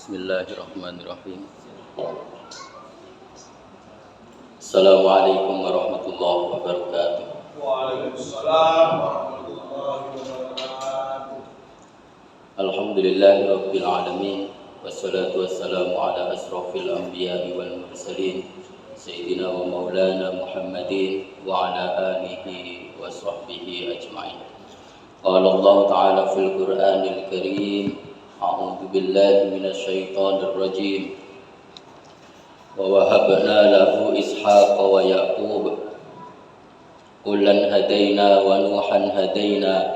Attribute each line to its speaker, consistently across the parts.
Speaker 1: Bismillahirrahmanirrahim. Assalamualaikum warahmatullahi wabarakatuh.
Speaker 2: Waalaikumsalam warahmatullahi wabarakatuh.
Speaker 1: Alhamdulillahi rabbil alamin. Wassalatu wassalamu ala asrafil anbiya'i wal mursalin Sayyidina wa maulana Muhammadin wa ala alihi wa sahbihi ajma'in. Qala Allah ta'ala fil Qur'anil Karim, A'udzu billahi minasy syaithanir rajim. Wa wahabna lahu Ishaqa wa Yaqub. Kullan hadaina wa Nuhan hadaina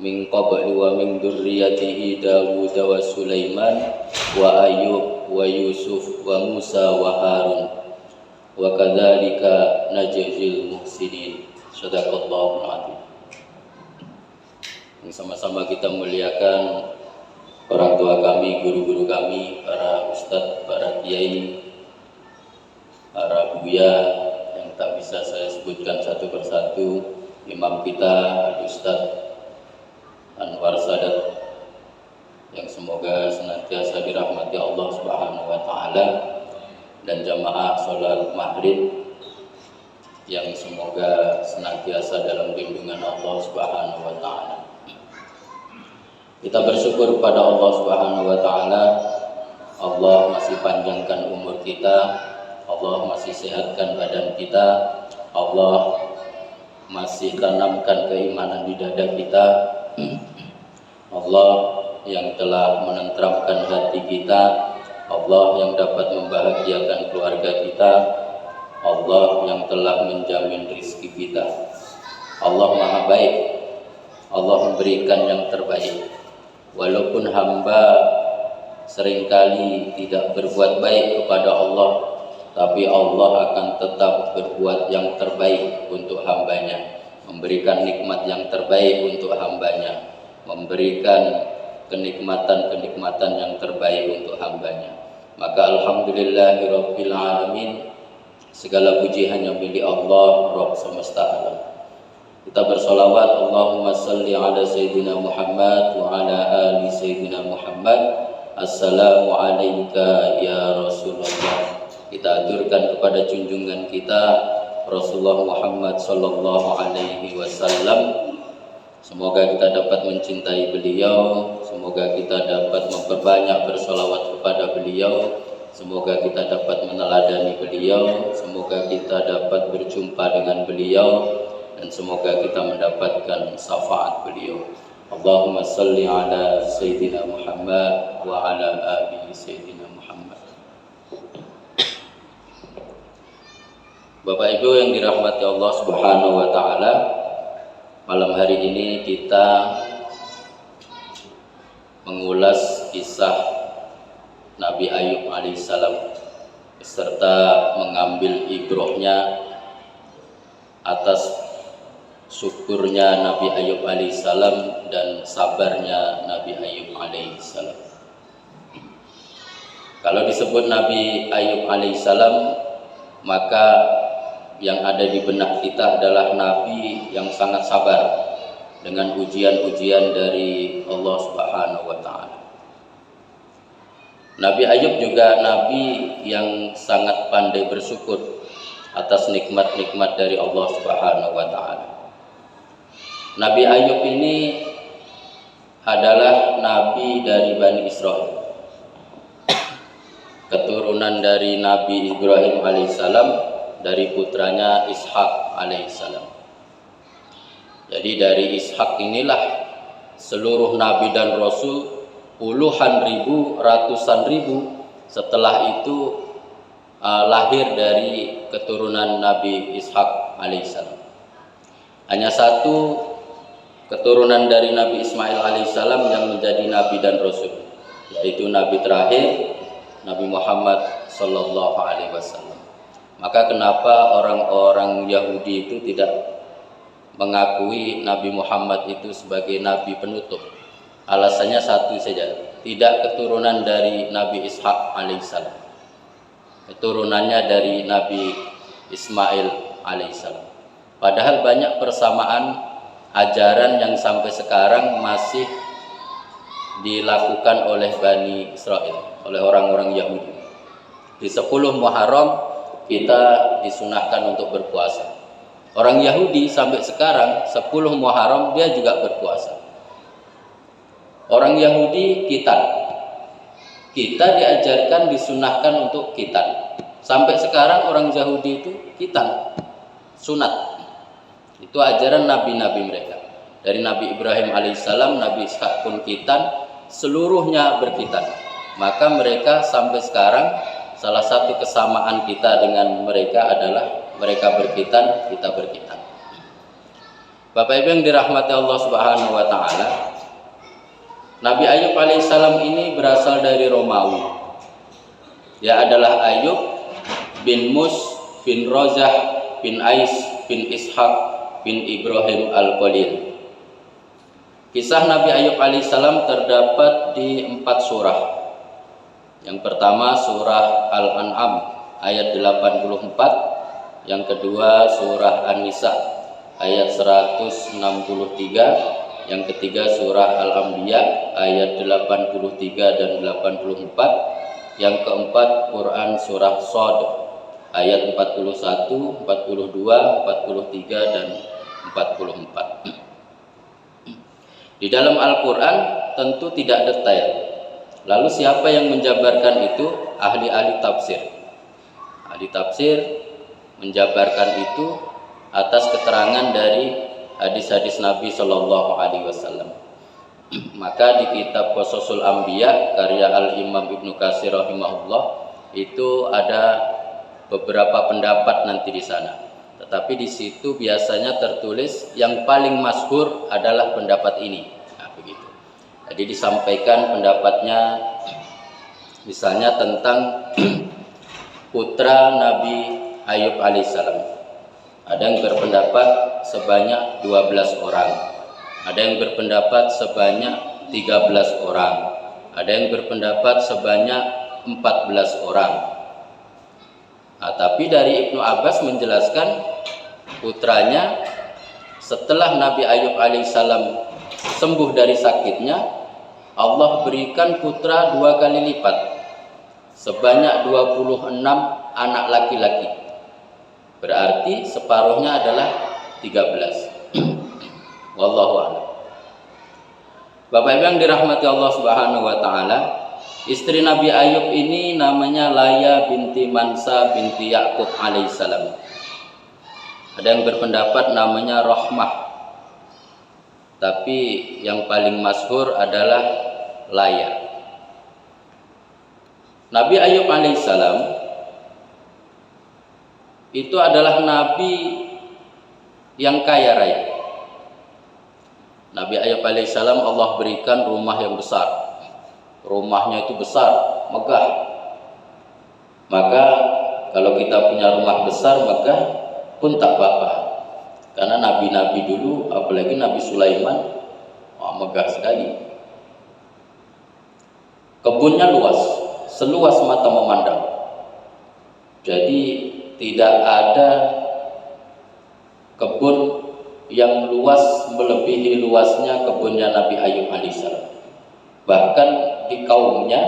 Speaker 1: min qablu wa min dzurriyyatihi Dawud wa Sulaiman wa Ayyub wa Yusuf wa Musa wa Harun. Wa kadzalika najzil muhsinin. Shadaqallahul adzim. Sama-sama kita muliakan orang tua kami, guru-guru kami, para ustadz, para kiai, para buya yang tak bisa saya sebutkan satu persatu, imam kita Al-Ustadz Anwar Sadat, yang semoga senantiasa dirahmati Allah Subhanahu wa taala, dan jamaah salat maghrib yang semoga senantiasa dalam lindungan Allah Subhanahu wa taala. Kita bersyukur kepada Allah Subhanahu wa taala. Allah masih panjangkan umur kita, Allah masih sehatkan badan kita, Allah masih tanamkan keimanan di dada kita. Allah yang telah menenteramkan hati kita, Allah yang dapat membahagiakan keluarga kita, Allah yang telah menjamin rezeki kita. Allah Maha Baik, Allah memberikan yang terbaik. Walaupun hamba seringkali tidak berbuat baik kepada Allah, tapi Allah akan tetap berbuat yang terbaik untuk hambanya, memberikan nikmat yang terbaik untuk hambanya, memberikan kenikmatan-kenikmatan yang terbaik untuk hambanya. Maka alhamdulillahirabbil alamin, segala puji hanya milik Allah Rabb semesta alam. Kita bersolawat, Allahumma salli ala Sayyidina Muhammad wa ala ali Sayyidina Muhammad. Assalamu alayka ya Rasulullah. Kita aturkan kepada junjungan kita Rasulullah Muhammad sallallahu alaihi wasallam. Semoga kita dapat mencintai beliau, semoga kita dapat memperbanyak bersolawat kepada beliau, semoga kita dapat meneladani beliau, semoga kita dapat berjumpa dengan beliau, dan semoga kita mendapatkan syafaat beliau. Allahumma salli ala Sayyidina Muhammad wa ala ali Sayyidina Muhammad. Bapak Ibu yang dirahmati Allah Subhanahu wa taala, malam hari ini kita mengulas kisah Nabi Ayub alaihissalam beserta mengambil ibrohnya atas syukurnya Nabi Ayub alaihissalam dan sabarnya Nabi Ayub alaihissalam. Kalau disebut Nabi Ayub alaihissalam, maka yang ada di benak kita adalah Nabi yang sangat sabar dengan ujian-ujian dari Allah Subhanahu wa taala. Nabi Ayub juga Nabi yang sangat pandai bersyukur atas nikmat-nikmat dari Allah Subhanahu wa taala. Nabi Ayub ini adalah Nabi dari Bani Israel, keturunan dari Nabi Ibrahim alaihissalam, dari putranya Ishak alaihissalam. Jadi dari Ishak inilah seluruh Nabi dan Rasul, puluhan ribu, ratusan ribu setelah itu lahir dari keturunan Nabi Ishak alaihissalam. Hanya satu keturunan dari Nabi Ismail alaihissalam yang menjadi Nabi dan Rasul, yaitu Nabi terakhir Nabi Muhammad sallallahu alaihi wasallam. Maka kenapa orang-orang Yahudi itu tidak mengakui Nabi Muhammad itu sebagai Nabi penutup? Alasannya satu saja, tidak keturunan dari Nabi Ishak alaihissalam, keturunannya dari Nabi Ismail alaihissalam. Padahal banyak persamaan ajaran yang sampai sekarang masih dilakukan oleh Bani Israel, oleh orang-orang Yahudi. Di 10 Muharram kita disunahkan untuk berpuasa. Orang Yahudi sampai sekarang 10 Muharram dia juga berpuasa. Orang Yahudi kita diajarkan, disunahkan untuk kitan. Sampai sekarang orang Yahudi itu kitan, sunat. Itu ajaran nabi-nabi mereka. Dari Nabi Ibrahim alaihissalam, Nabi Ishak pun kitan, seluruhnya berkitan. Maka mereka sampai sekarang, salah satu kesamaan kita dengan mereka adalah mereka berkitan, kita berkitan. Bapak Ibu yang dirahmati Allah Subhanahu wa taala, Nabi Ayub alaihissalam ini berasal dari Romawi. Dia adalah Ayub bin Mus bin Rozah bin Ais bin Ishak bin Ibrahim al-Khalil. Kisah Nabi Ayub alaihissalam terdapat di 4 surah. Yang pertama surah Al-An'am ayat 84, yang kedua surah An-Nisa ayat 163, yang ketiga surah Al-Anbiya ayat 83 dan 84, yang keempat Quran surah Shad ayat 41, 42, 43 dan 44. Di dalam Al-Quran tentu tidak detail. Lalu siapa yang menjabarkan itu? Ahli-ahli tafsir. Ahli tafsir menjabarkan itu atas keterangan dari hadis-hadis Nabi Shallallahu Alaihi Wasallam. Maka di kitab Qasasul Anbiya karya Al-Imam Ibnu Katsir rahimahullah itu ada beberapa pendapat nanti di sana. Tetapi di situ biasanya tertulis yang paling masyhur adalah pendapat ini. Nah, begitu. Jadi disampaikan pendapatnya misalnya tentang putra Nabi Ayub alaihissalam. Ada yang berpendapat sebanyak 12 orang. Ada yang berpendapat sebanyak 13 orang. Ada yang berpendapat sebanyak 14 orang. Nah, tapi dari Ibnu Abbas menjelaskan putranya setelah Nabi Ayub alaihissalam sembuh dari sakitnya, Allah berikan putra 2 kali lipat, sebanyak 26 anak laki-laki. Berarti separuhnya adalah 13. Wallahu a'lam. Bapak Ibu yang dirahmati Allah Subhanahu wa taala, istri Nabi Ayub ini namanya Laya binti Mansa binti Yakub alaihissalam. Ada yang berpendapat namanya Rahmah, tapi yang paling masyhur adalah Laya. Nabi Ayub alaihissalam itu adalah nabi yang kaya raya. Nabi Ayub alaihissalam Allah berikan rumah yang besar. Rumahnya itu besar, megah. Maka kalau kita punya rumah besar, megah pun tak apa-apa. Karena nabi-nabi dulu, apalagi Nabi Sulaiman, megah sekali. Kebunnya luas, seluas mata memandang. Jadi tidak ada kebun yang luas melebihi luasnya kebunnya Nabi Ayub alaihissalam. Bahkan di kaumnya,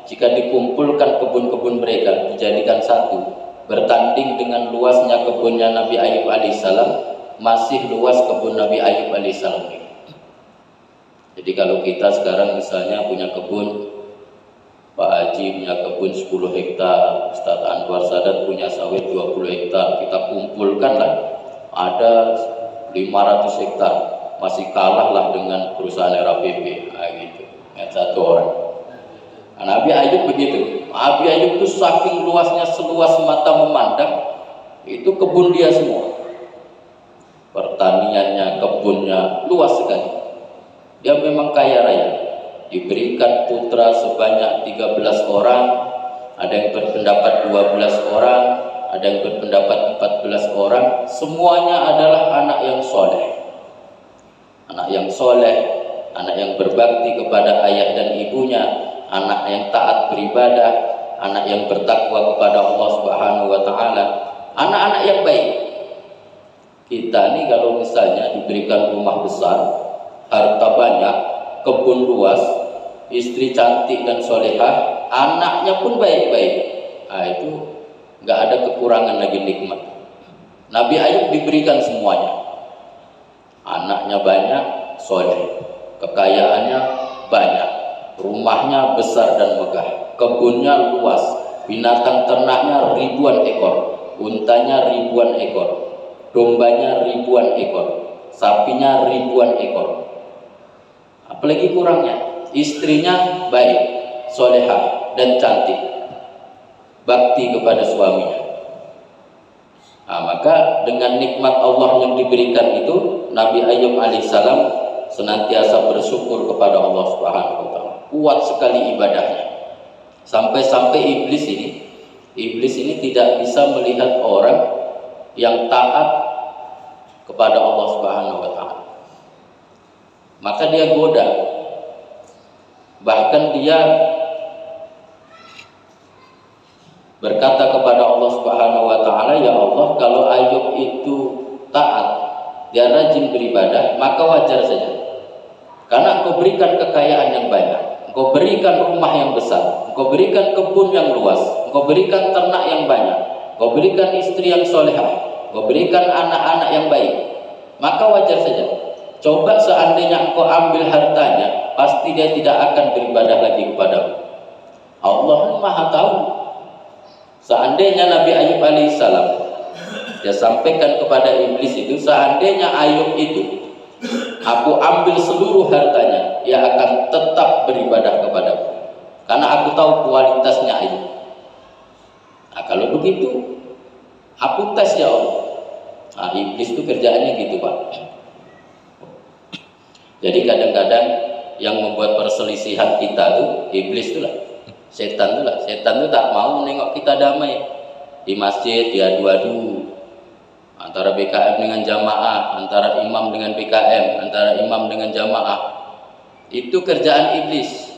Speaker 1: jika dikumpulkan kebun-kebun mereka dijadikan satu, bertanding dengan luasnya kebunnya Nabi Ayub alaihissalam, masih luas kebun Nabi Ayub alaihissalam. Jadi kalau kita sekarang misalnya punya kebun, Pak Haji punya kebun 10 hektar, Ustadz Anwar Sadat punya sawit 20 hektar, kita kumpulkanlah ada 500 hektar, masih kalah lah dengan perusahaan RAPP, gitu, yang satu orang. Nah, Nabi Ayub begitu. Nabi Ayub itu saking luasnya, seluas mata memandang, itu kebun dia semua. Pertaniannya, kebunnya luas sekali. Dia memang kaya raya. Diberikan putra sebanyak 13 orang, ada yang berpendapat 12 orang, ada yang berpendapat 14 orang. Semuanya adalah anak yang soleh. Anak yang soleh, anak yang berbakti kepada ayah dan ibunya, anak yang taat beribadah, anak yang bertakwa kepada Allah Subhanahu wa taala, anak-anak yang baik. Kita nih kalau misalnya diberikan rumah besar, harta banyak, kebun luas, istri cantik dan solehah, anaknya pun baik-baik. Nah, itu nggak ada kekurangan lagi nikmat. Nabi Ayub diberikan semuanya. Anaknya banyak, soleh, kekayaannya banyak, rumahnya besar dan megah, kebunnya luas, binatang ternaknya ribuan ekor, untanya ribuan ekor, dombanya ribuan ekor, sapinya ribuan ekor. Apalagi kurangnya? Istrinya baik, solehah dan cantik, bakti kepada suaminya. Nah, maka dengan nikmat Allah yang diberikan itu, Nabi Ayub alaihissalam senantiasa bersyukur kepada Allah Subhanahu wa taala. Kuat sekali ibadahnya. Sampai-sampai iblis ini tidak bisa melihat orang yang taat kepada Allah Subhanahu wa taala. Maka dia goda. Bahkan dia berkata kepada Allah Subhanahu wa taala, "Ya Allah, kalau Ayub itu taat, dia rajin beribadah, maka wajar saja. Karena Engkau berikan kekayaan yang banyak, Engkau berikan rumah yang besar, Engkau berikan kebun yang luas, Engkau berikan ternak yang banyak, Engkau berikan istri yang solehah, Engkau berikan anak-anak yang baik, maka wajar saja. Coba seandainya Engkau ambil hartanya, pasti dia tidak akan beribadah lagi kepadamu." Allah Maha tahu. Seandainya Nabi Ayub alaihissalam, dia sampaikan kepada iblis itu, seandainya Ayub itu aku ambil seluruh hartanya, dia akan tetap beribadah kepadaku, karena aku tahu kualitasnya Ayub. Nah, kalau begitu aku tes ya Allah. Nah, iblis itu kerjaannya gitu, Pak. Jadi kadang-kadang yang membuat perselisihan kita tuh iblis itu lah. Setan itu tak mau nengok kita damai. Di masjid dia adu-adu antara BKM dengan jamaah, antara imam dengan BKM, antara imam dengan jamaah. Itu kerjaan iblis.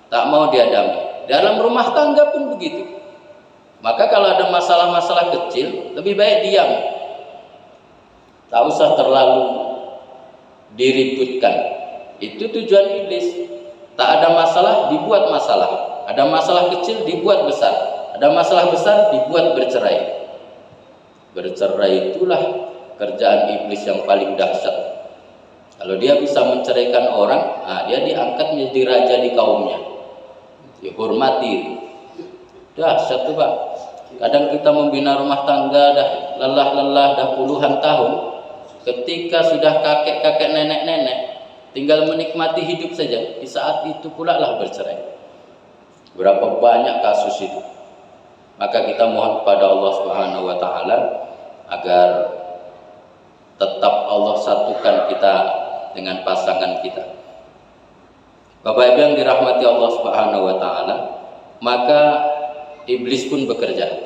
Speaker 1: Tak mau dia damai. Dalam rumah tangga pun begitu. Maka kalau ada masalah-masalah kecil, lebih baik diam. Tak usah terlalu diributkan. Itu tujuan iblis. Tak ada masalah, dibuat masalah. Ada masalah kecil, dibuat besar. Ada masalah besar, dibuat bercerai. Bercerai itulah kerjaan iblis yang paling dahsyat. Kalau dia bisa menceraikan orang, nah dia diangkat menjadi raja di kaumnya. Dihormati. Dahsyat tuh, Pak. Kadang kita membina rumah tangga dah lelah-lelah dah puluhan tahun. Ketika sudah kakek-kakek, nenek-nenek, tinggal menikmati hidup saja. Di saat itu pula lah bercerai. Berapa banyak kasus itu. Maka kita mohon kepada Allah Subhanahu wa taala agar tetap Allah satukan kita dengan pasangan kita. Bapak Ibu yang dirahmati Allah Subhanahu wa taala, maka iblis pun bekerja.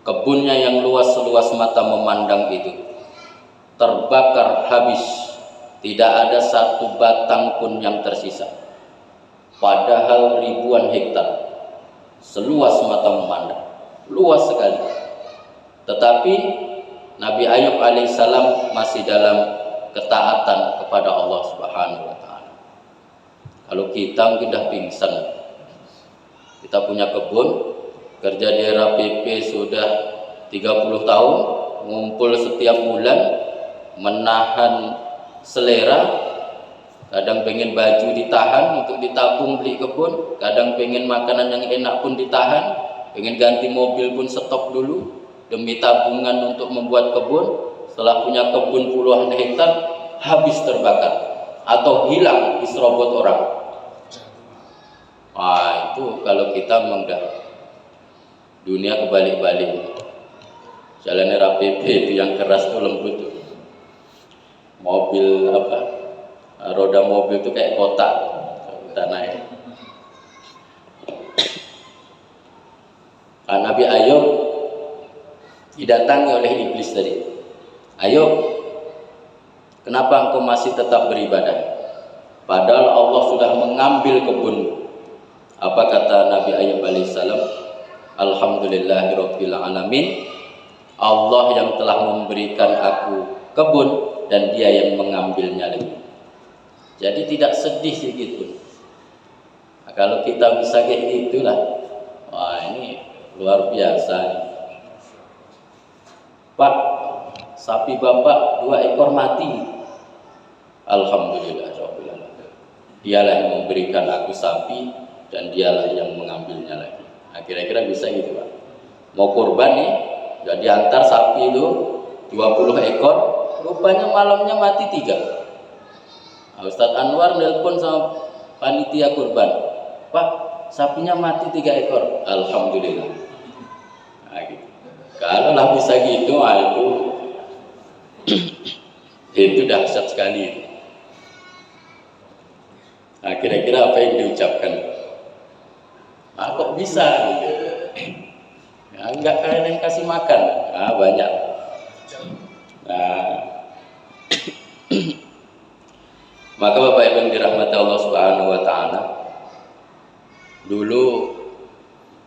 Speaker 1: Kebunnya yang luas seluas mata memandang itu terbakar habis. Tidak ada satu batang pun yang tersisa. Padahal ribuan hektar, seluas mata memandang, luas sekali. Tetapi Nabi Ayub alaihissalam masih dalam ketaatan kepada Allah Subhanahu wa taala. Kalau kita mungkin dah pingsan. Kita punya kebun, kerja di era PP sudah 30 tahun, ngumpul setiap bulan, menahan selera. Kadang pengen baju ditahan untuk ditabung beli kebun, kadang pengen makanan yang enak pun ditahan, pengen ganti mobil pun stop dulu demi tabungan untuk membuat kebun. Setelah punya kebun puluhan hektar, habis terbakar atau hilang diserobot orang. Wah, itu kalau kita memang dah dunia kebalik-balik. Jalan era PP itu yang keras tuh lembut tuh. Mobil apa? Roda mobil itu kayak kotak, kita naik. Nabi Ayub didatangi oleh iblis tadi. Ayub, kenapa engkau masih tetap beribadah? Padahal Allah sudah mengambil kebunmu. Apa kata Nabi Ayub alaihissalam? Alhamdulillahirabbil alamin. Allah yang telah memberikan aku kebun dan dia yang mengambilnya lagi. Jadi tidak sedih sedikit pun. Kalau kita bisa kayak gitulah, wah ini luar biasa nih. Pak, sapi bapak 2 ekor mati. Alhamdulillah, dialah yang memberikan aku sapi dan dialah yang mengambilnya lagi. Nah, kira-kira bisa gitu Pak. Mau kurban nih, udah diantar sapi itu 20 ekor, rupanya malamnya mati 3. Nah, Ustadz Anwar nelpon sama panitia kurban, Pak, sapinya mati 3 ekor. Alhamdulillah. Nah, gitu. Kalau lah bisa gitu, itu dahsyat sekali. Nah, kira-kira apa yang diucapkan? Ah, kok bisa gitu? Ya, enggak kalian kasih makan. Ah, banyak. Nah, maka Bapak Ibu yang dirahmati Allah Subhanahu wa taala, dulu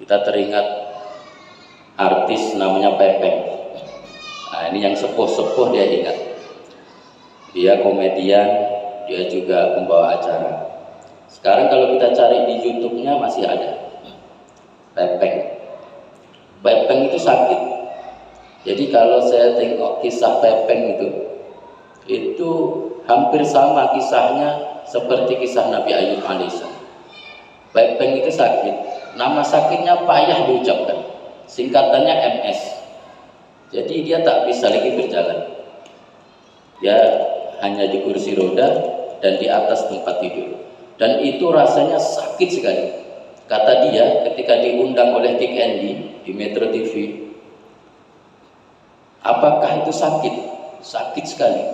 Speaker 1: kita teringat artis namanya Pepeng. Nah, ini yang sepuh-sepuh dia ingat. Dia komedian, dia juga pembawa acara. Sekarang kalau kita cari di YouTube-nya masih ada Pepeng. Pepeng itu sakit. Jadi kalau saya tengok kisah Pepeng itu hampir sama kisahnya seperti kisah Nabi Ayub alaihissalam. Pepeng itu sakit. Nama sakitnya payah diucapkan. Singkatannya MS. Jadi dia tak bisa lagi berjalan. Dia hanya di kursi roda dan di atas tempat tidur. Dan itu rasanya sakit sekali. Kata dia ketika diundang oleh Kick Andy di Metro TV, apakah itu sakit? Sakit sekali.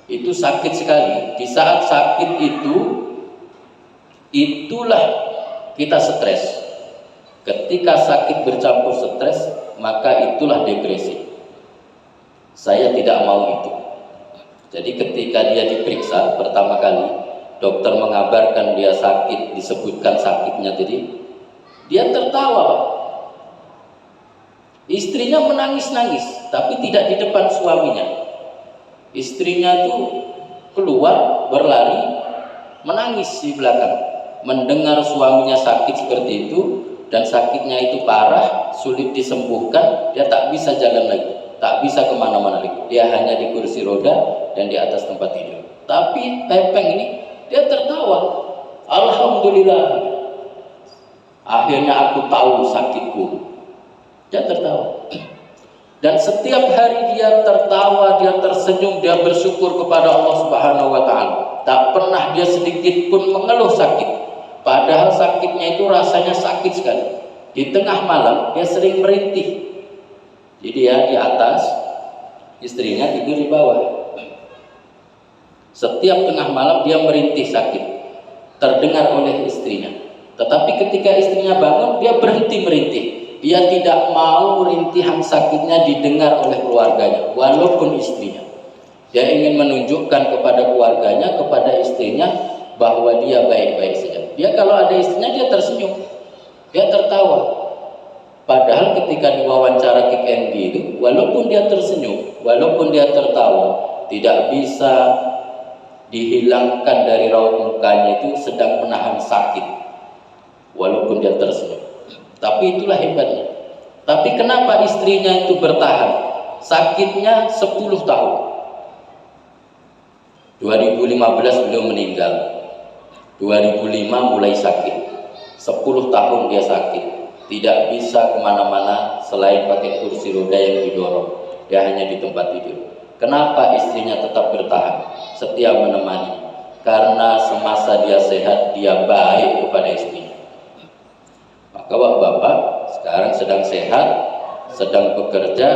Speaker 1: Itu sakit sekali. Di saat sakit itulah kita stres. Ketika sakit bercampur stres, maka itulah depresi. Saya tidak mau itu. Jadi ketika dia diperiksa pertama kali, dokter mengabarkan dia sakit, disebutkan sakitnya tadi, dia tertawa. Istrinya menangis-nangis, tapi tidak di depan suaminya. Istrinya itu keluar, berlari, menangis di belakang. Mendengar suaminya sakit seperti itu, dan sakitnya itu parah, sulit disembuhkan, dia tak bisa jalan lagi, tak bisa kemana-mana lagi. Dia hanya di kursi roda dan di atas tempat tidur. Tapi Pepeng ini, dia tertawa. Alhamdulillah, akhirnya aku tahu sakitku. Dia tertawa. Dan setiap hari dia tertawa, dia tersenyum, dia bersyukur kepada Allah Subhanahu wa taala. Tak pernah dia sedikit pun mengeluh sakit. Padahal sakitnya itu rasanya sakit sekali. Di tengah malam dia sering merintih. Jadi dia di atas, istrinya tidur di bawah. Setiap tengah malam dia merintih sakit, terdengar oleh istrinya. Tetapi ketika istrinya bangun, dia berhenti merintih. Dia tidak mau rintihan sakitnya didengar oleh keluarganya, walaupun istrinya. Dia ingin menunjukkan kepada keluarganya, kepada istrinya, bahwa dia baik-baik saja. Dia kalau ada istrinya, dia tersenyum, dia tertawa. Padahal ketika diwawancara Kick Andy itu, walaupun dia tersenyum, walaupun dia tertawa, tidak bisa dihilangkan dari raut mukanya itu sedang menahan sakit, walaupun dia tersenyum. Tapi itulah hebatnya. Tapi kenapa istrinya itu bertahan? Sakitnya 10 tahun. 2015 beliau meninggal. 2005 mulai sakit. 10 tahun dia sakit. Tidak bisa kemana-mana selain pakai kursi roda yang didorong. Dia hanya di tempat tidur. Kenapa istrinya tetap bertahan, setia menemani? Karena semasa dia sehat, dia baik kepada istrinya. Maka bapak sekarang sedang sehat, sedang bekerja,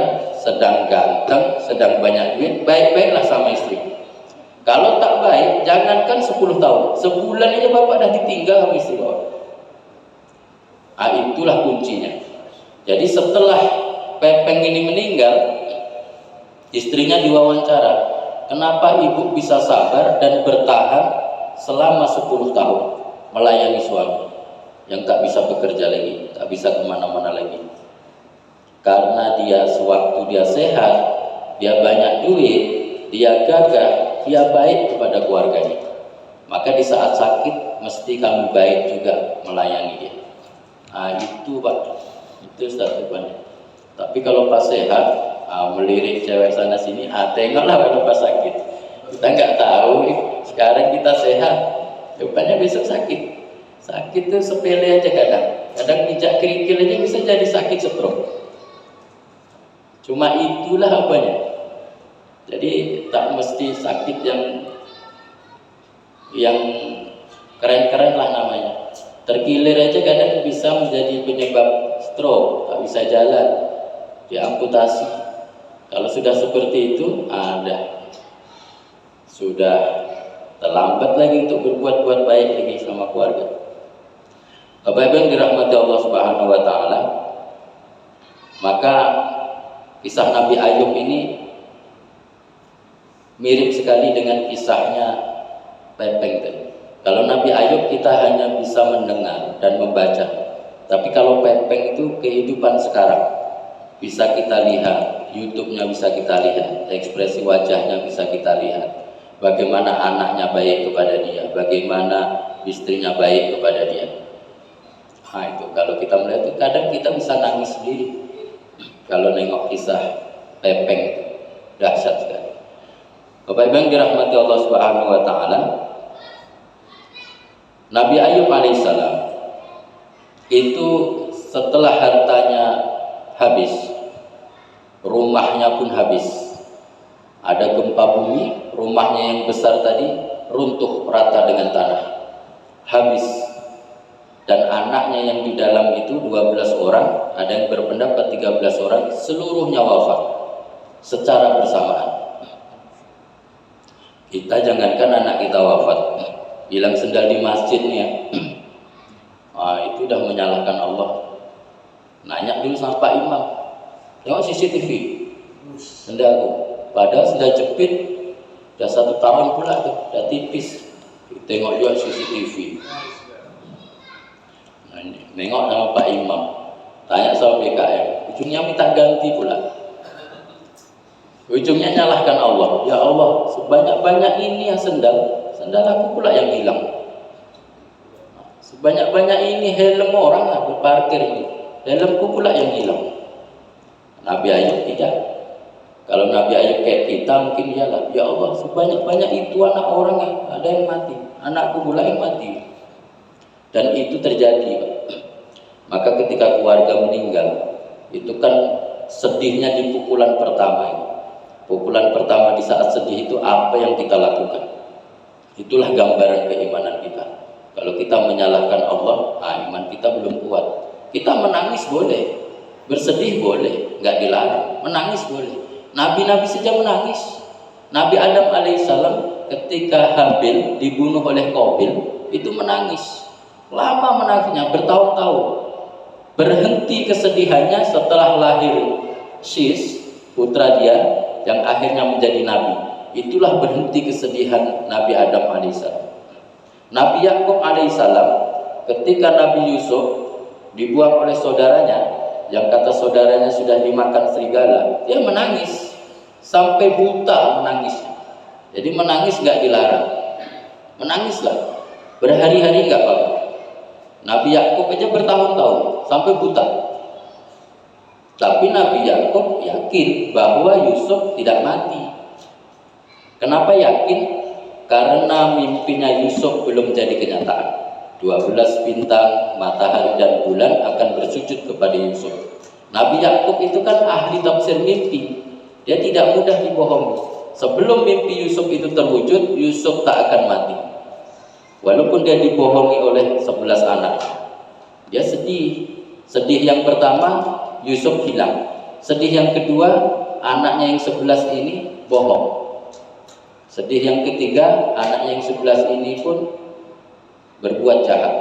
Speaker 1: sedang ganteng, sedang banyak duit, baik-baiklah sama istri. Kalau tak baik, jangankan 10 tahun, sebulan aja bapak dah ditinggal sama istri bapak. Itulah kuncinya. Jadi setelah Pepeng ini meninggal, istrinya diwawancara, kenapa ibu bisa sabar dan bertahan selama 10 tahun melayani suami yang tak bisa bekerja lagi, tak bisa kemana-mana lagi? Karena dia sewaktu dia sehat, dia banyak duit, dia gagah, dia baik kepada keluarganya. Maka di saat sakit mesti kami baik juga melayani dia. Nah, itu Pak, itu statusannya. Tapi kalau pas sehat, melirik cewek sana sini, tengoklah kalau pas sakit. Kita nggak tahu, sekarang kita sehat, depannya besok sakit. Sakit itu sepele aja kadang pijak kerikil aja bisa jadi sakit stroke. Cuma itulah apanya. Jadi tak mesti sakit yang keren-keren lah namanya. Terkilir aja kadang bisa menjadi penyebab stroke, tak bisa jalan, diamputasi. Kalau sudah seperti itu, sudah terlambat lagi untuk berbuat baik lagi sama keluarga. Bapak Ibu yang dirahmati Allah Subhanahu wa taala, maka kisah Nabi Ayub ini mirip sekali dengan kisahnya Pepeng tadi. Kalau Nabi Ayub kita hanya bisa mendengar dan membaca, tapi kalau Pepeng itu kehidupan sekarang, bisa kita lihat, YouTube-nya bisa kita lihat, ekspresi wajahnya bisa kita lihat, bagaimana anaknya baik kepada dia, bagaimana istrinya baik kepada dia. Nah itu kalau kita melihat itu kadang kita bisa nangis sendiri kalau nengok kisah Pepeng itu, dahsyat sekali. Bapak Ibu yang dirahmati Allah Subhanahu wa taala, Nabi Ayub alaihissalam itu setelah hartanya habis, rumahnya pun habis, ada gempa bumi, rumahnya yang besar tadi runtuh rata dengan tanah, habis. Dan anaknya yang di dalam itu 12 orang, ada yang berpendapat 13 orang, seluruhnya wafat secara bersamaan. Kita jangankan anak kita wafat, hilang sendal di masjidnya, itu udah menyalahkan Allah. Nanya dulu sama Pak Imam, tengok CCTV sendalku, padahal sendal jepit udah 1 tahun pula tuh, udah tipis. Tengok juga CCTV. Nengok sama Pak Imam, tanya sama BKM, ujungnya minta ganti pula, ujungnya nyalahkan Allah. Ya Allah, sebanyak-banyak ini yang sendal aku pula yang hilang. Sebanyak-banyak ini helm orang lah berparkir ini, helmku pula yang hilang. Nabi Ayub tidak. Kalau Nabi Ayub kayak kita mungkin iyalah, ya Allah, sebanyak-banyak itu anak orang yang ada yang mati, anakku pula yang mati. Dan itu terjadi, Pak. Maka ketika keluarga meninggal, itu kan sedihnya di pukulan pertama ini. Pukulan pertama di saat sedih itu apa yang kita lakukan? Itulah gambaran keimanan kita. Kalau kita menyalahkan Allah, iman kita belum kuat. Kita menangis boleh, bersedih boleh, nggak dilarang. Menangis boleh. Nabi-nabi saja menangis. Nabi Adam alaihissalam ketika Habil dibunuh oleh Qabil itu menangis. Lama menangisnya, bertahun-tahun. Berhenti kesedihannya setelah lahir Sis, putra dia yang akhirnya menjadi nabi. Itulah berhenti kesedihan Nabi Adam alaihissalam. Nabi Yakub alaihissalam ketika Nabi Yusuf dibuang oleh saudaranya, yang kata saudaranya sudah dimakan serigala, dia menangis sampai buta menangisnya. Jadi menangis nggak dilarang, menangislah berhari-hari nggak apa-apa. Nabi Yakub aja bertahun-tahun sampai buta. Tapi Nabi Yakub yakin bahwa Yusuf tidak mati. Kenapa yakin? Karena mimpinya Yusuf belum jadi kenyataan. 12 bintang, matahari dan bulan akan bersujud kepada Yusuf. Nabi Yakub itu kan ahli tafsir mimpi. Dia tidak mudah dibohongi. Sebelum mimpi Yusuf itu terwujud, Yusuf tak akan mati. Walaupun dia dibohongi oleh 11 anak, dia sedih. Sedih yang pertama, Yusuf hilang. Sedih yang kedua, anaknya yang 11 ini bohong. Sedih yang ketiga, anaknya yang 11 ini pun berbuat jahat.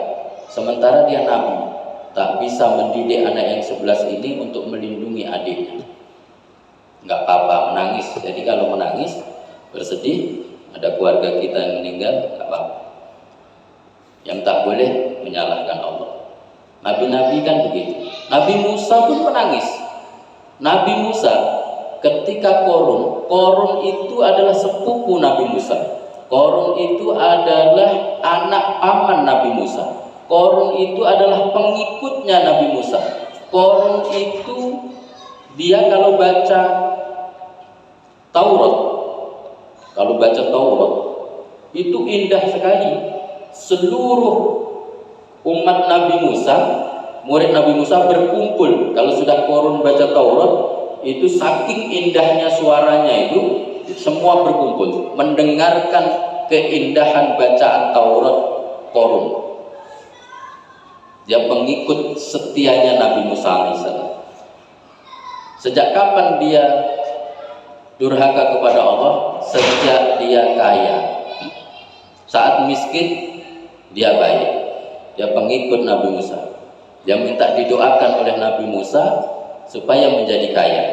Speaker 1: Sementara dia nabi, tak bisa mendidik anak yang 11 ini untuk melindungi adiknya. Nggak apa-apa menangis. Jadi kalau menangis, bersedih, ada keluarga kita yang meninggal, nggak apa-apa. Yang tak boleh menyalahkan Allah. Nabi-nabi kan begitu. Nabi Musa pun menangis. Nabi Musa ketika Korun itu adalah sepupu Nabi Musa. Korun itu adalah anak paman Nabi Musa. Korun itu adalah pengikutnya Nabi Musa. Korun itu dia kalau baca Taurat, itu indah sekali. Seluruh umat Nabi Musa, murid Nabi Musa berkumpul. Kalau sudah korun baca Taurat, itu saking indahnya suaranya itu, semua berkumpul mendengarkan keindahan bacaan Taurat korun. Dia pengikut setianya Nabi Musa alaihissalam. Sejak kapan dia durhaka kepada Allah? Sejak dia kaya. Saat miskin dia baik, dia pengikut Nabi Musa. Dia minta didoakan oleh Nabi Musa supaya menjadi kaya.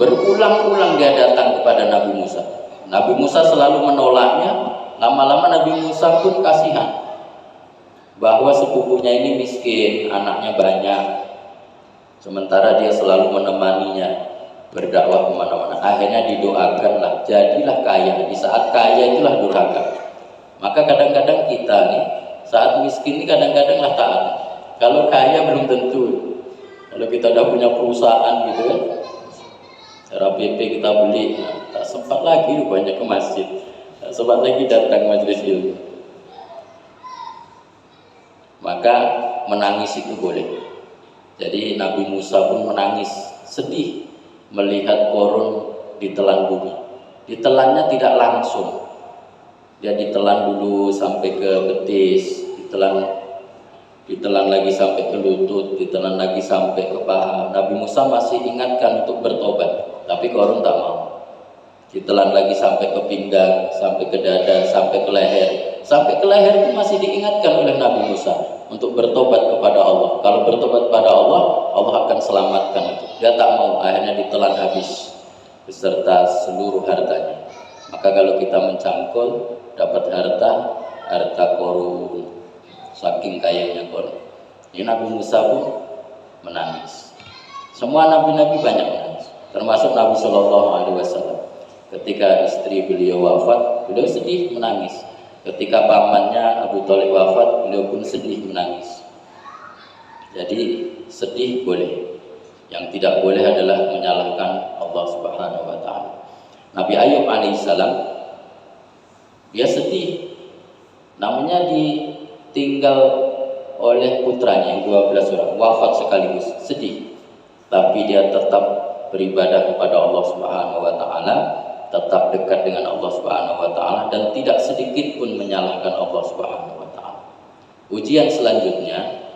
Speaker 1: Berulang-ulang dia datang kepada Nabi Musa. Nabi Musa selalu menolaknya. Lama-lama Nabi Musa pun kasihan bahwa sepupunya ini miskin, anaknya banyak, sementara dia selalu menemaninya berdakwah kemana-mana. Akhirnya didoakanlah, jadilah kaya. Di saat kaya itulah durhaka. Maka kadang-kadang kita nih saat miskin ini kadang-kadang lah taat. Kalau kaya belum tentu. Kalau kita udah punya perusahaan gitu kan, RAPP kita beli, tak sempat lagi banyak ke masjid, tak sempat lagi datang majelis ilmu. Maka menangis itu boleh. Jadi Nabi Musa pun menangis, sedih melihat korun ditelan bumi. Ditelannya tidak langsung, dia ditelan dulu sampai ke betis, ditelan lagi sampai ke lutut, ditelan lagi sampai ke paha. Nabi Musa masih ingatkan untuk bertobat, tapi korun tak mau. Ditelan lagi sampai ke pinggang, sampai ke dada, sampai ke leher. Sampai ke leher itu masih diingatkan oleh Nabi Musa untuk bertobat kepada Allah. Kalau bertobat kepada Allah, Allah akan selamatkan itu. Dia tak mau, akhirnya ditelan habis beserta seluruh hartanya. Maka kalau kita mencangkul dapat harta korun, saking kayanya korun. Ini Nabi Musa pun menangis. Semua nabi-nabi banyak menangis, termasuk Nabi Shallallahu Alaihi Wasallam. Ketika istri beliau wafat, beliau sedih menangis. Ketika pamannya Abu Thalib wafat, beliau pun sedih menangis. Jadi sedih boleh, yang tidak boleh adalah menyalahkan Allah Subhanahu Wa Taala. Nabi Ayub alaihissalam dia sedih, namanya ditinggal oleh putranya yang 12 orang, wafat sekaligus, sedih. Tapi dia tetap beribadah kepada Allah Subhanahu Wa Taala, tetap dekat dengan Allah Subhanahu Wa Taala, dan tidak sedikit pun menyalahkan Allah Subhanahu Wa Taala. Ujian selanjutnya,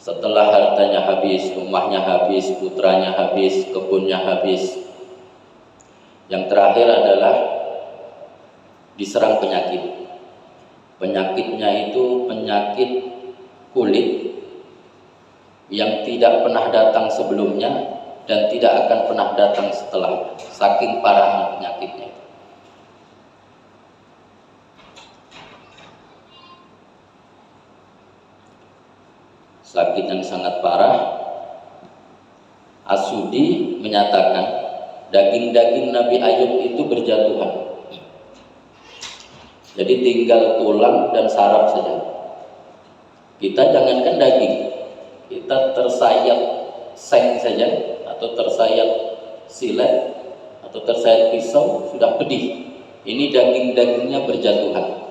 Speaker 1: setelah hartanya habis, rumahnya habis, putranya habis, kebunnya habis, yang terakhir adalah diserang penyakit. Penyakitnya itu penyakit kulit yang tidak pernah datang sebelumnya dan tidak akan pernah datang setelah, saking parahnya penyakitnya. Sakit yang sangat parah. As-Sudi menyatakan daging-daging Nabi Ayub itu berjatuhan. Jadi tinggal tulang dan saraf saja. Kita jangankan daging, kita tersayat seng saja, atau tersayat silet, atau tersayat pisau sudah pedih. Ini daging-dagingnya berjatuhan,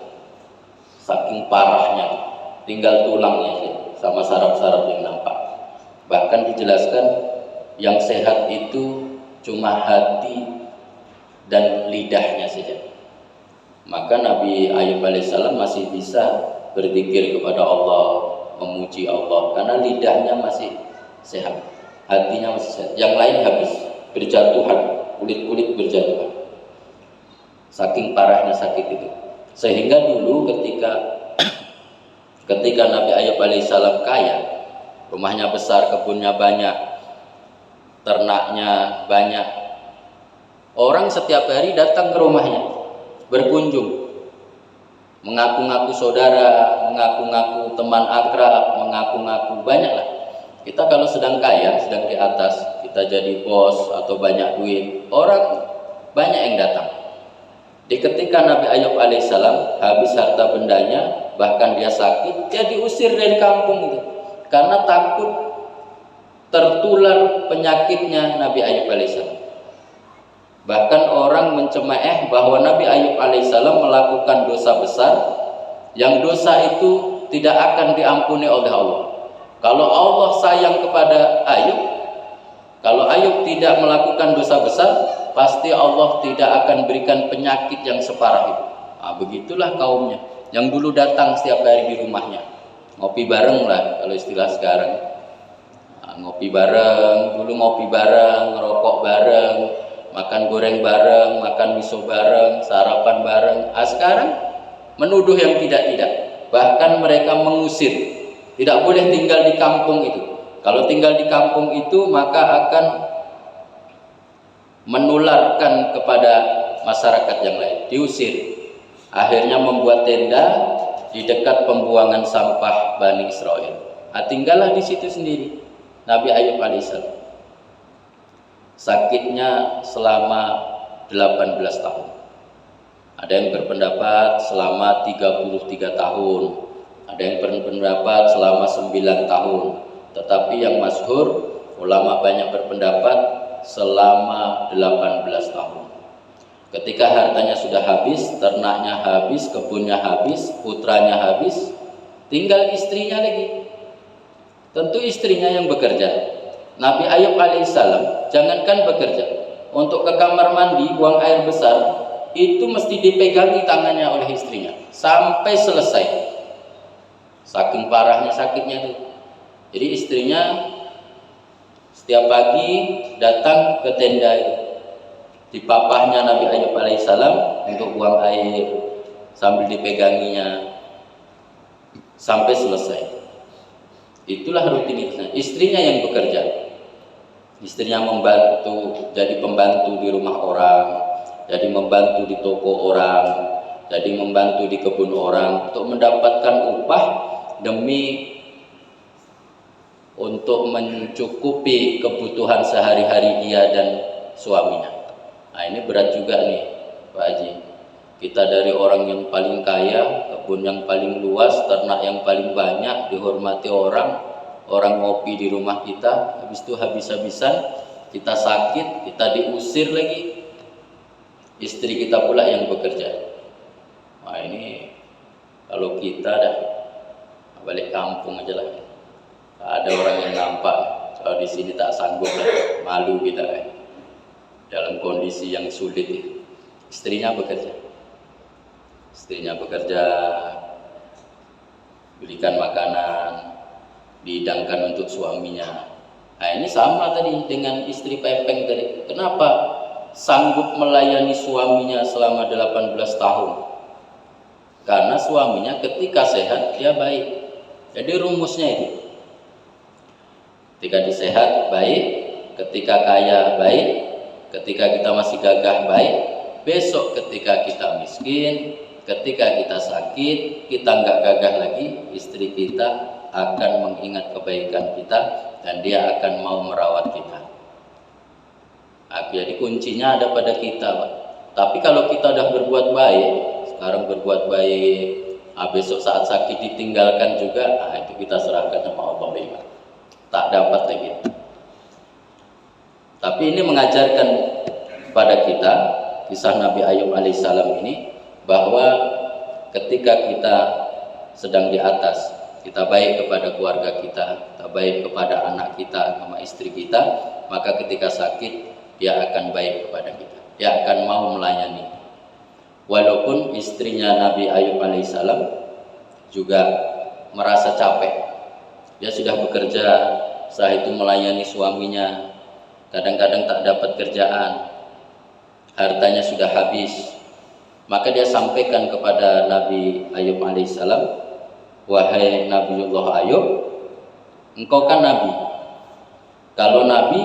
Speaker 1: saking parahnya. Tinggal tulangnya saja sama saraf-saraf yang nampak. Bahkan dijelaskan yang sehat itu cuma hati dan lidahnya saja. Maka Nabi Ayub alaihissalam masih bisa berzikir kepada Allah, memuji Allah, karena lidahnya masih sehat, hatinya masih sehat. Yang lain habis, berjatuhan, kulit-kulit berjatuhan, saking parahnya sakit itu. Sehingga dulu ketika Nabi Ayub alaihissalam kaya, rumahnya besar, kebunnya banyak, ternaknya banyak, orang setiap hari datang ke rumahnya berkunjung, mengaku-ngaku saudara, mengaku-ngaku teman akrab, mengaku-ngaku banyaklah. Kita kalau sedang kaya, sedang di atas, kita jadi bos atau banyak duit, orang banyak yang datang. Di ketika Nabi Ayub alaihissalam habis harta bendanya, bahkan dia sakit, dia diusir dari kampung itu karena takut tertular penyakitnya Nabi Ayub alaihissalam. Bahkan orang mencemooh bahwa Nabi Ayub alaihissalam melakukan dosa besar, yang dosa itu tidak akan diampuni oleh Allah. Kalau Allah sayang kepada Ayub, kalau Ayub tidak melakukan dosa besar, pasti Allah tidak akan berikan penyakit yang separah itu. Nah, begitulah kaumnya yang dulu datang setiap hari di rumahnya, ngopi bareng lah kalau istilah sekarang. Nah, ngopi bareng, dulu ngopi bareng, ngerokok bareng, makan goreng bareng, makan miso bareng, sarapan bareng. Nah, sekarang menuduh yang tidak-tidak, bahkan mereka mengusir, tidak boleh tinggal di kampung itu. Kalau tinggal di kampung itu maka akan menularkan kepada masyarakat yang lain, diusir. Akhirnya membuat tenda di dekat pembuangan sampah Bani Israel. Nah, tinggallah di situ sendiri Nabi Ayub alaihissalam. Sakitnya selama 18 tahun. Ada yang berpendapat selama 33 tahun, ada yang berpendapat selama 9 tahun. Tetapi yang masyhur, ulama banyak berpendapat selama 18 tahun. Ketika hartanya sudah habis, ternaknya habis, kebunnya habis, putranya habis, tinggal istrinya lagi. Tentu istrinya yang bekerja. Nabi Ayub alaihissalam jangankan bekerja, untuk ke kamar mandi buang air besar itu mesti dipegangi tangannya oleh istrinya sampai selesai, saking parahnya sakitnya itu. Jadi istrinya setiap pagi datang ke tenda itu, dipapahnya Nabi Ayub alaihissalam untuk buang air sambil dipeganginya sampai selesai. Itulah rutinitasnya. Istrinya yang bekerja, istrinya membantu, jadi pembantu di rumah orang, jadi membantu di toko orang, jadi membantu di kebun orang untuk mendapatkan upah demi untuk mencukupi kebutuhan sehari-hari dia dan suaminya. Nah, ini berat juga nih Pak Haji. Kita dari orang yang paling kaya, kebun yang paling luas, ternak yang paling banyak, dihormati orang, orang ngopi di rumah kita, habis itu habis-habisan, kita sakit, kita diusir lagi, istri kita pula yang bekerja. Nah, ini kalau kita dah balik kampung aja lah. Ada orang yang nampak, kalau di sini tak sanggup lah, malu kita dalam kondisi yang sulit itu. Istrinya bekerja, belikan makanan, dihidangkan untuk suaminya. Nah, ini sama tadi dengan istri Pepeng tadi. Kenapa sanggup melayani suaminya selama 18 tahun? Karena suaminya ketika sehat dia baik. Jadi rumusnya itu, ketika disehat baik, ketika kaya baik, ketika kita masih gagah baik, besok ketika kita miskin, ketika kita sakit, kita nggak gagah lagi, istri kita akan mengingat kebaikan kita dan dia akan mau merawat kita. Jadi kuncinya ada pada kita, Pak. Tapi kalau kita udah berbuat baik, sekarang berbuat baik, besok saat sakit ditinggalkan juga, itu kita serahkan sama Allah, Pak. Tak dapat lagi. Tapi ini mengajarkan pada kita kisah Nabi Ayub alaihissalam ini, bahwa ketika kita sedang di atas, kita baik kepada keluarga kita, kita baik kepada anak kita, sama istri kita, maka ketika sakit dia akan baik kepada kita, dia akan mau melayani. Walaupun istrinya Nabi Ayub alaihissalam juga merasa capek, dia sudah bekerja, setelah itu melayani suaminya, kadang-kadang tak dapat kerjaan, hartanya sudah habis. Maka dia sampaikan kepada Nabi Ayub alaihissalam, wahai Nabiullah Ayub, engkau kan Nabi. Kalau Nabi,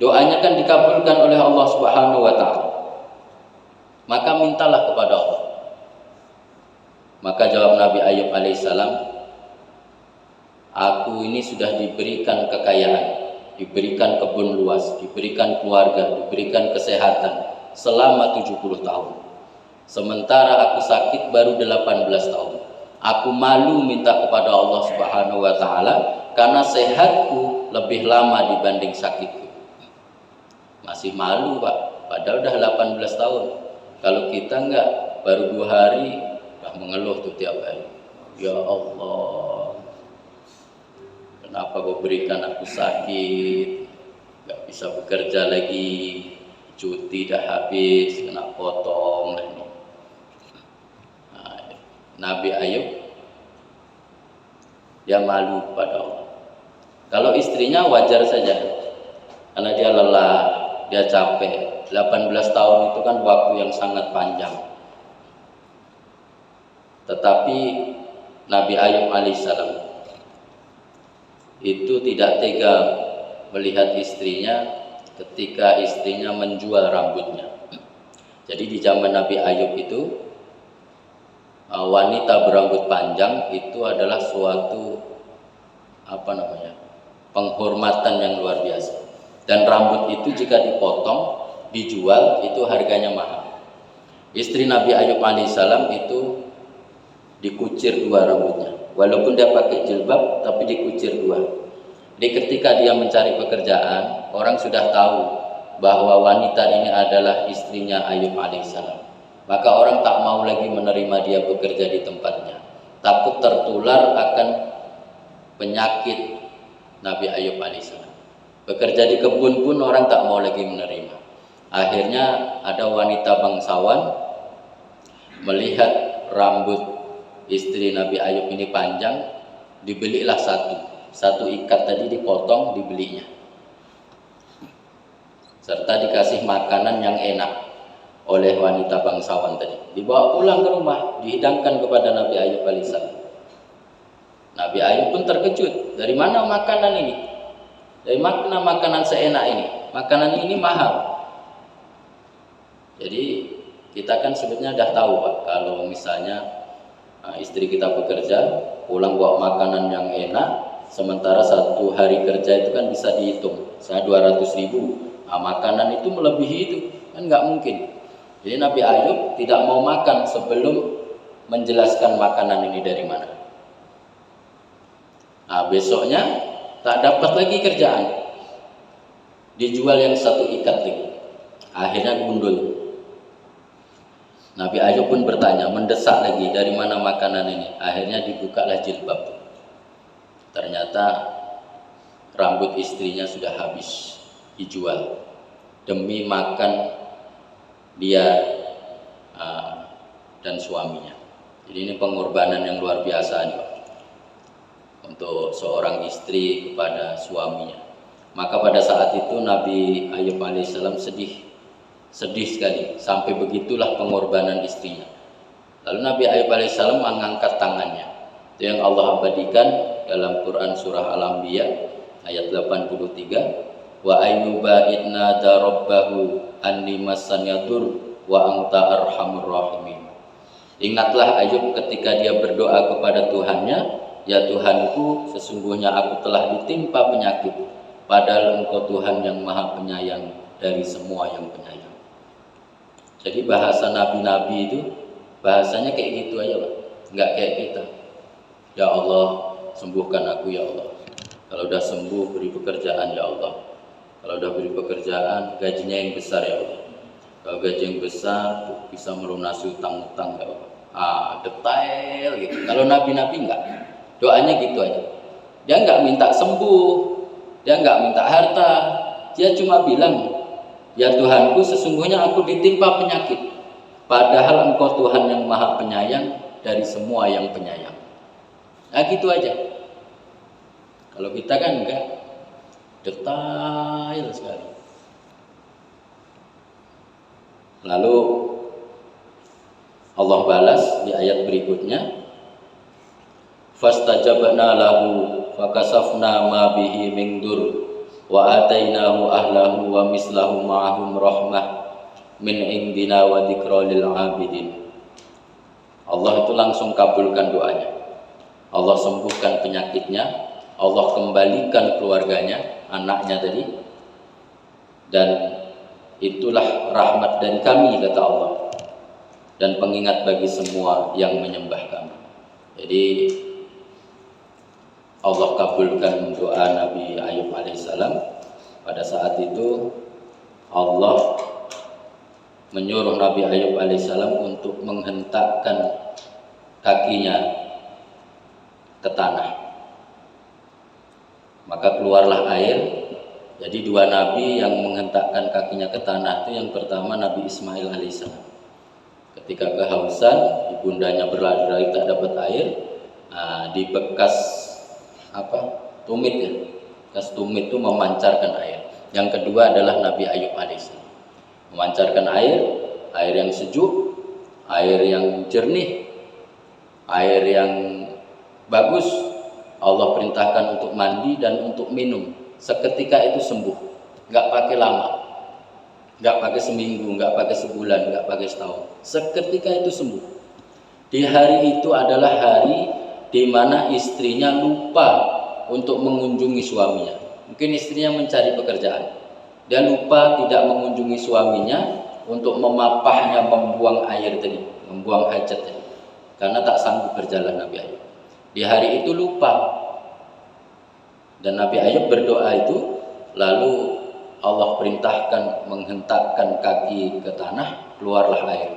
Speaker 1: doanya kan dikabulkan oleh Allah Subhanahu wa ta'ala. Maka mintalah kepada Allah. Maka jawab Nabi Ayub alaihissalam, aku ini sudah diberikan kekayaan, diberikan kebun luas, diberikan keluarga, diberikan kesehatan, selama 70 tahun. Sementara aku sakit baru 18 tahun. Aku malu minta kepada Allah Subhanahu wa taala karena sehatku lebih lama dibanding sakitku. Masih malu, Pak, padahal udah 18 tahun. Kalau kita enggak, baru 2 hari udah mengeluh tuh tiap hari. Ya Allah, kenapa kau berikan aku sakit, nggak bisa bekerja lagi, cuti dah habis, kena potong dan ini. Nah, Nabi Ayub dia malu kepada Allah. Kalau istrinya wajar saja, karena dia lelah, dia capek. 18 tahun itu kan waktu yang sangat panjang. Tetapi Nabi Ayub alaihissalam itu tidak tega melihat istrinya ketika istrinya menjual rambutnya. Jadi di zaman Nabi Ayub itu wanita berambut panjang itu adalah suatu penghormatan yang luar biasa. Dan rambut itu jika dipotong, dijual itu harganya mahal. Istri Nabi Ayub alaihissalam itu dikucir 2 rambutnya. Walaupun dia pakai jilbab, tapi dikucir 2. Jadi ketika dia mencari pekerjaan, orang sudah tahu bahwa wanita ini adalah istrinya Ayub alaihissalam. Maka orang tak mau lagi menerima dia bekerja di tempatnya. Takut tertular akan penyakit Nabi Ayub alaihissalam. Bekerja di kebun pun orang tak mau lagi menerima. Akhirnya ada wanita bangsawan melihat rambut istri Nabi Ayub ini panjang, dibelilah satu ikat tadi dipotong, dibelinya, serta dikasih makanan yang enak oleh wanita bangsawan tadi. Dibawa pulang ke rumah, dihidangkan kepada Nabi Ayub alaihissalam. Nabi Ayub pun terkejut, dari mana makanan ini? Dari mana makanan seenak ini? Makanan ini mahal. Jadi kita kan sebetulnya sudah tahu, Pak, kalau misalnya istri kita bekerja, pulang bawa makanan yang enak, sementara 1 hari kerja itu kan bisa dihitung, saya 200.000, makanan itu melebihi itu, kan nggak mungkin. Jadi Nabi Ayub tidak mau makan sebelum menjelaskan makanan ini dari mana. Besoknya tak dapat lagi kerjaan, dijual yang 1 ikat lagi, akhirnya gundul. Nabi Ayub pun bertanya, mendesak lagi, dari mana makanan ini? Akhirnya dibukalah jilbab. Ternyata rambut istrinya sudah habis dijual demi makan dia dan suaminya. Jadi ini pengorbanan yang luar biasa nih, Pak, untuk seorang istri kepada suaminya. Maka pada saat itu Nabi Ayub alaihissalam sedih sekali, sampai begitulah pengorbanan istrinya. Lalu Nabi Ayub alaihissalam mengangkat tangannya. Itu yang Allah abadikan dalam Quran surah Al-Anbiya ayat 83. Wa ayyuba idnada rabbahu anni massaniya dur wa anta arhamur rahimin. Ingatlah Ayub ketika dia berdoa kepada Tuhannya, ya Tuhanku, sesungguhnya aku telah ditimpa penyakit, padahal Engkau Tuhan yang Maha Penyayang dari semua yang penyayang. Jadi bahasa nabi-nabi itu bahasanya kayak gitu aja, Pak. Nggak kayak kita. Ya Allah, sembuhkan aku ya Allah. Kalau udah sembuh, beri pekerjaan ya Allah. Kalau udah beri pekerjaan, gajinya yang besar ya Allah. Kalau gaji yang besar, bisa melunasi utang-utang ya Allah. Detail gitu. Kalau nabi-nabi enggak. Doanya gitu aja. Dia enggak minta sembuh, dia enggak minta harta. Dia cuma bilang, ya Tuhanku, sesungguhnya aku ditimpa penyakit, padahal Engkau Tuhan yang Maha Penyayang dari semua yang penyayang. Nah gitu aja. Kalau kita kan enggak, detail sekali. Lalu Allah balas di ayat berikutnya, fastajabna lahu fakasafna ma bihi min dur wa atainahu ahlahu wa mislahu ma'ahum rahmah min indina wa dzikra lil abidin. Allah itu langsung kabulkan doanya. Allah sembuhkan penyakitnya, Allah kembalikan keluarganya, anaknya tadi, dan itulah rahmat dari kami, kata Allah, dan pengingat bagi semua yang menyembah kami. Jadi Allah kabulkan doa Nabi Ayub alaihissalam. Pada saat itu Allah menyuruh Nabi Ayub alaihissalam untuk menghentakkan kakinya ke tanah. Maka keluarlah air. Jadi dua nabi yang menghentakkan kakinya ke tanah itu, yang pertama Nabi Ismail alaihissalam. Ketika kehausan, ibundanya berlari-lari tak dapat air, di bekas tumit ya, bekas tumit itu memancarkan air. Yang kedua adalah Nabi Ayub alaihissalam, memancarkan air yang sejuk, air yang jernih, air yang bagus. Allah perintahkan untuk mandi dan untuk minum. Seketika itu sembuh, nggak pakai lama, nggak pakai seminggu, nggak pakai sebulan, nggak pakai setahun. Seketika itu sembuh. Di hari itu adalah hari di mana istrinya lupa untuk mengunjungi suaminya. Mungkin istrinya mencari pekerjaan, dia lupa tidak mengunjungi suaminya untuk memapahnya, membuang air tadi, membuang hajat tadi, karena tak sanggup berjalan Nabi Ayub. Di hari itu lupa. Dan Nabi Ayub berdoa itu, lalu Allah perintahkan menghentakkan kaki ke tanah, keluarlah air.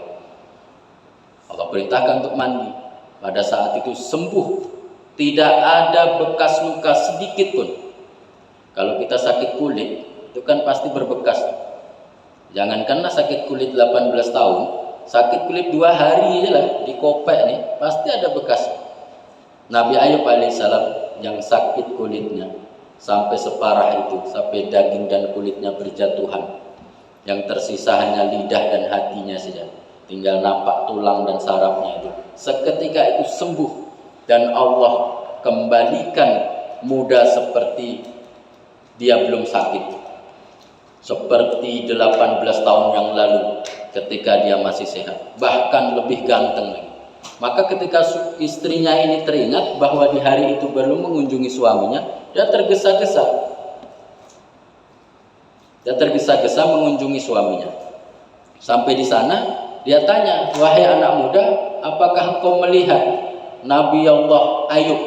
Speaker 1: Allah perintahkan untuk mandi. Pada saat itu sembuh, tidak ada bekas luka sedikit pun. Kalau kita sakit kulit, itu kan pasti berbekas. Jangankanlah sakit kulit 18 tahun, sakit kulit 2 hari aja lah, dikopek nih, pasti ada bekas. Nabi Ayub alaihissalam yang sakit kulitnya sampai separah itu, sampai daging dan kulitnya berjatuhan, yang tersisa hanya lidah dan hatinya saja, tinggal nampak tulang dan sarafnya itu. Seketika itu sembuh, dan Allah kembalikan muda seperti dia belum sakit, seperti 18 tahun yang lalu ketika dia masih sehat, bahkan lebih ganteng lagi. Maka ketika istrinya ini teringat bahwa di hari itu baru mengunjungi suaminya, dia tergesa-gesa. Dia tergesa-gesa mengunjungi suaminya. Sampai di sana, dia tanya, "Wahai anak muda, apakah engkau melihat Nabi Allah Ayub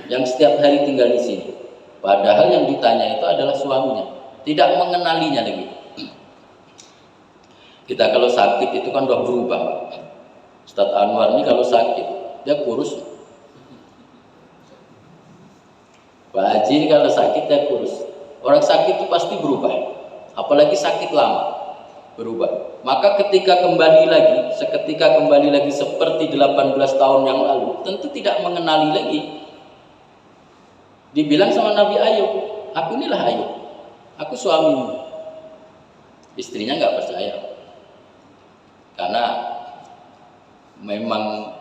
Speaker 1: yang setiap hari tinggal di sini?" Padahal yang ditanya itu adalah suaminya, tidak mengenalinya lagi. Kita kalau sakit itu kan udah berubah. Ustadz Anwar ini kalau sakit, dia kurus. Pak Haji ini kalau sakit, dia kurus. Orang sakit itu pasti berubah, apalagi sakit lama, berubah. Maka ketika kembali lagi, seketika kembali lagi seperti 18 tahun yang lalu, tentu tidak mengenali lagi. Dibilang sama Nabi Ayub, "Aku inilah Ayub, aku suamimu." Istrinya nggak percaya, karena memang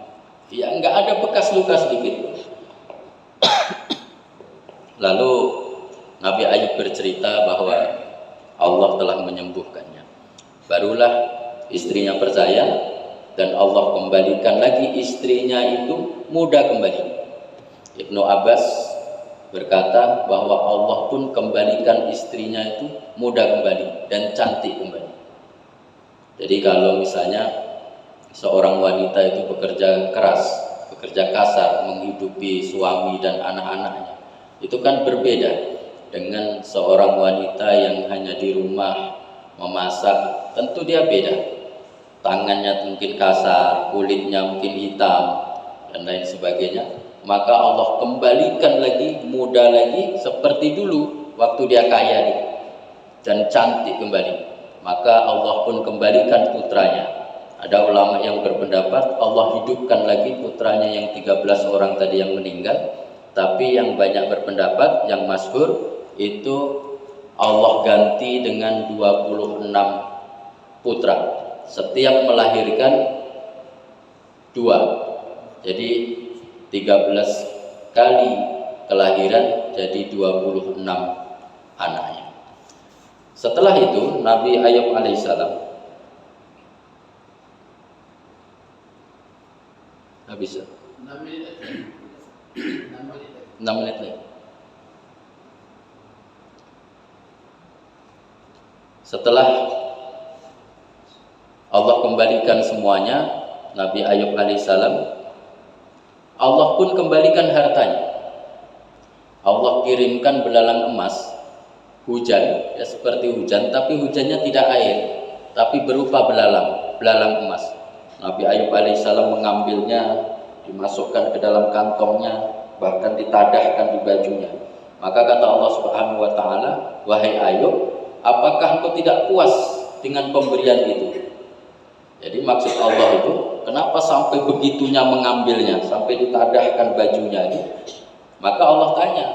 Speaker 1: ya nggak ada bekas luka sedikit. Lalu Nabi Ayub bercerita bahwa Allah telah menyembuhkannya. Barulah istrinya percaya, dan Allah kembalikan lagi istrinya itu muda kembali. Ibnu Abbas berkata bahwa Allah pun kembalikan istrinya itu muda kembali dan cantik kembali. Jadi kalau misalnya seorang wanita itu bekerja keras, bekerja kasar, menghidupi suami dan anak-anaknya, itu kan berbeda dengan seorang wanita yang hanya di rumah memasak. Tentu dia beda, tangannya mungkin kasar, kulitnya mungkin hitam, dan lain sebagainya. Maka Allah kembalikan lagi, muda lagi, seperti dulu waktu dia kaya dan cantik kembali. Maka Allah pun kembalikan putranya. Ada ulama yang berpendapat Allah hidupkan lagi putranya yang 13 orang tadi yang meninggal. Tapi yang banyak berpendapat, yang masyhur itu Allah ganti dengan 26 putra. Setiap melahirkan 2. Jadi 13 kali kelahiran, jadi 26 anaknya. Setelah itu Nabi Ayub alaihissalam, habis 6 menit lagi. Setelah Allah kembalikan semuanya, Nabi Ayub alaihissalam. Allah pun kembalikan hartanya. Allah kirimkan belalang emas, hujan, ya seperti hujan, tapi hujannya tidak air, tapi berupa belalang emas. Nabi Ayub alaihissalam mengambilnya, dimasukkan ke dalam kantongnya, bahkan ditadahkan di bajunya. Maka kata Allah Subhanahu wa taala, "Wahai Ayub, apakah engkau tidak puas dengan pemberian itu?" Jadi maksud Allah itu, kenapa sampai begitunya mengambilnya, sampai ditadahkan bajunya ini? Maka Allah tanya,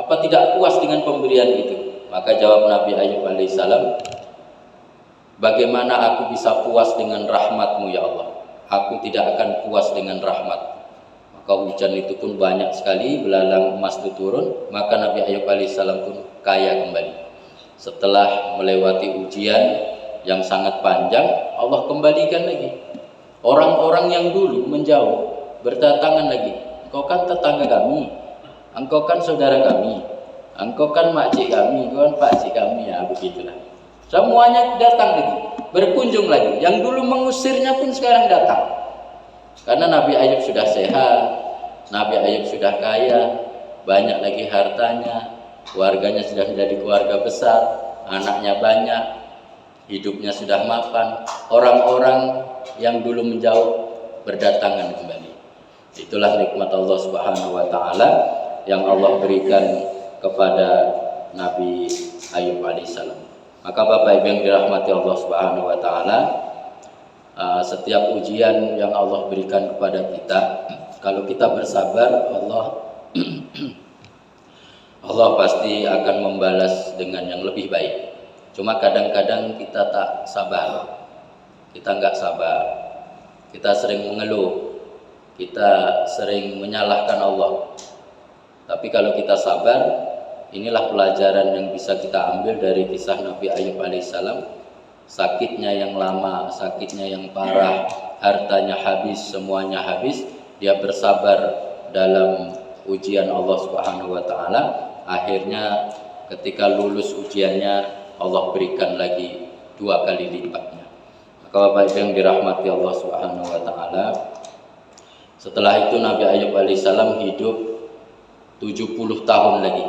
Speaker 1: apa tidak puas dengan pemberian itu? Maka jawab Nabi Ayub alaihissalam, bagaimana aku bisa puas dengan rahmat-Mu ya Allah? Aku tidak akan puas dengan rahmat. Maka hujan itu pun banyak sekali, belalang emas itu turun. Maka Nabi Ayub alaihissalam pun kaya kembali. Setelah melewati ujian yang sangat panjang, Allah kembalikan lagi. Orang-orang yang dulu menjauh, berdatangan lagi. Engkau kan tetangga kami, engkau kan saudara kami, engkau kan makcik kami, engkau kan pakcik kami, ya begitulah. Semuanya datang lagi, berkunjung lagi. Yang dulu mengusirnya pun sekarang datang. Karena Nabi Ayub sudah sehat, Nabi Ayub sudah kaya, banyak lagi hartanya, keluarganya sudah menjadi keluarga besar, anaknya banyak, hidupnya sudah mapan. Orang-orang yang dulu menjauh berdatangan kembali. Itulah nikmat Allah Subhanahu wa taala yang Allah berikan kepada Nabi Ayub alaihissalam. Maka Bapak Ibu yang dirahmati Allah Subhanahu wa taala, setiap ujian yang Allah berikan kepada kita, kalau kita bersabar, Allah pasti akan membalas dengan yang lebih baik. Cuma kadang-kadang kita tak sabar, kita nggak sabar, kita sering mengeluh, kita sering menyalahkan Allah. Tapi kalau kita sabar, inilah pelajaran yang bisa kita ambil dari kisah Nabi Ayub alaihissalam. Sakitnya yang lama, sakitnya yang parah, hartanya habis, semuanya habis, dia bersabar dalam ujian Allah Subhanahu wa taala. Akhirnya ketika lulus ujiannya, Allah berikan lagi 2 kali lipatnya. Maka Bapak Ibu yang dirahmati Allah Subhanahu wa taala, setelah itu Nabi Ayub alaihissalam hidup 70 tahun lagi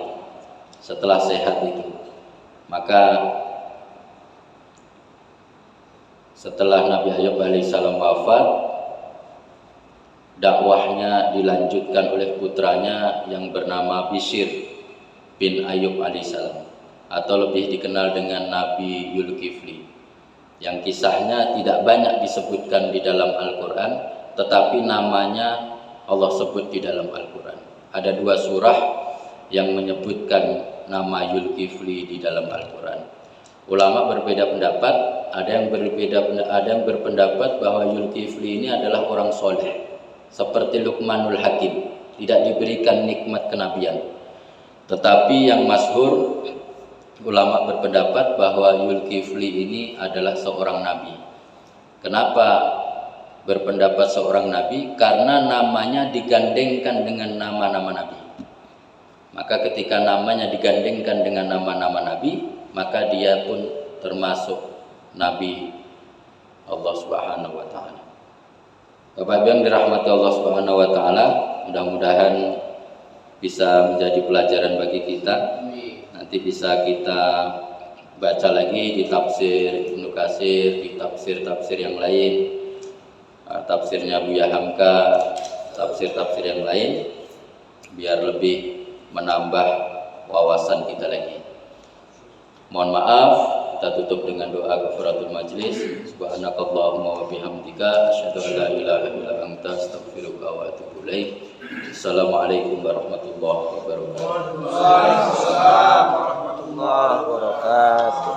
Speaker 1: setelah sehat itu. Maka setelah Nabi Ayub alaihissalam wafat, dakwahnya dilanjutkan oleh putranya yang bernama Bishr bin Ayub alaihissalam, atau lebih dikenal dengan Nabi Zulkifli, yang kisahnya tidak banyak disebutkan di dalam Al-Quran, tetapi namanya Allah sebut di dalam Al-Quran. Ada 2 surah yang menyebutkan nama Zulkifli di dalam Al-Quran. Ulama berbeda pendapat, ada yang berpendapat bahwa Zulkifli ini adalah orang soleh, seperti Luqmanul Hakim, tidak diberikan nikmat kenabian. Tetapi yang masyhur, ulama berpendapat bahwa Zulkifli ini adalah seorang nabi. Kenapa berpendapat seorang nabi? Karena namanya digandengkan dengan nama-nama nabi. Maka ketika namanya digandengkan dengan nama-nama nabi, maka dia pun termasuk nabi Allah Subhanahu wa taala. Bapak Ibu yang dirahmati Allah Subhanahu wa taala, mudah-mudahan bisa menjadi pelajaran bagi kita. Nanti bisa kita baca lagi di tafsir Ibnu Katsir, di tafsir-tafsir yang lain, tafsirnya Buya Hamka, tafsir-tafsir yang lain, biar lebih menambah wawasan kita lagi. Mohon maaf, kita tutup dengan doa kafaratul majlis. Subhanakallahumma wa bihamdika asyhadu an la ilaha illa anta astaghfiruka wa atubu ilaik. Assalamualaikum warahmatullahi wabarakatuh.
Speaker 2: Waalaikumsalam warahmatullahi wabarakatuh.